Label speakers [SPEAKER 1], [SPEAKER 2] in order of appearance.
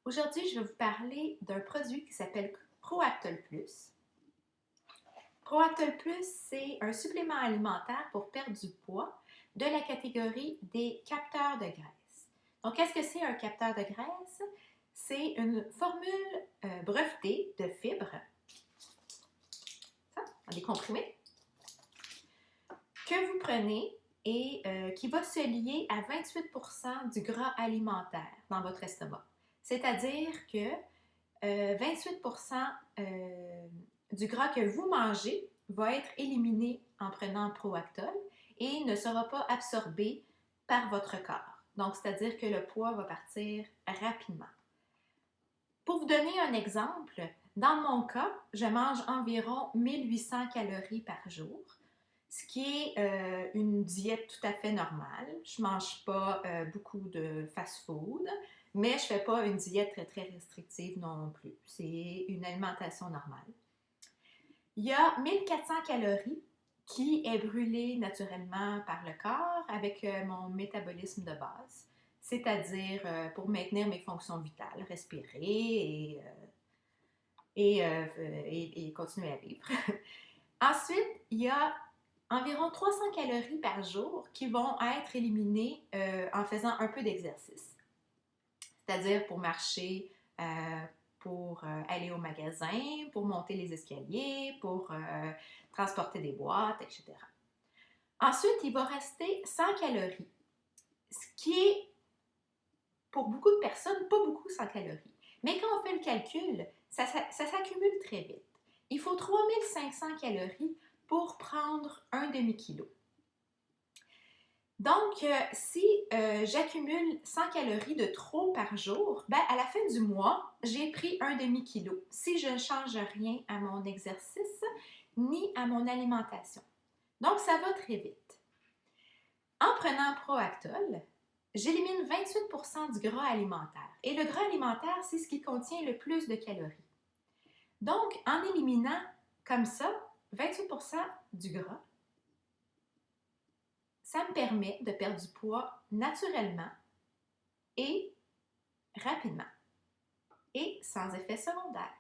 [SPEAKER 1] Aujourd'hui, je vais vous parler d'un produit qui s'appelle ProActol Plus. ProActol Plus, c'est un supplément alimentaire pour perdre du poids de la catégorie des capteurs de graisse. Donc, qu'est-ce que c'est un capteur de graisse? C'est une formule brevetée de fibres, des comprimés, que vous prenez et qui va se lier à 28% du gras alimentaire dans votre estomac. C'est-à-dire que 28% du gras que vous mangez va être éliminé en prenant ProActol et ne sera pas absorbé par votre corps. Donc, c'est-à-dire que le poids va partir rapidement. Pour vous donner un exemple, dans mon cas, je mange environ 1800 calories par jour, ce qui est une diète tout à fait normale. Je ne mange pas beaucoup de fast-food, mais je ne fais pas une diète très, très restrictive non plus. C'est une alimentation normale. Il y a 1400 calories qui est brûlée naturellement par le corps avec mon métabolisme de base, c'est-à-dire pour maintenir mes fonctions vitales, respirer et continuer à vivre. Ensuite, il y a environ 300 calories par jour qui vont être éliminées en faisant un peu d'exercice, c'est-à-dire pour marcher, pour aller au magasin, pour monter les escaliers, pour transporter des boîtes, etc. Ensuite, il va rester 100 calories, ce qui est, pour beaucoup de personnes, pas beaucoup 100 calories. Mais quand on fait le calcul, ça s'accumule très vite. Il faut 3500 calories pour prendre un demi-kilo. Donc, si j'accumule 100 calories de trop par jour, ben, à la fin du mois, j'ai pris un demi-kilo si je ne change rien à mon exercice ni à mon alimentation. Donc, ça va très vite. En prenant ProActol, j'élimine 28% du gras alimentaire. Et le gras alimentaire, c'est ce qui contient le plus de calories. Donc, en éliminant comme ça 28% du gras, ça me permet de perdre du poids naturellement et rapidement et sans effet secondaire.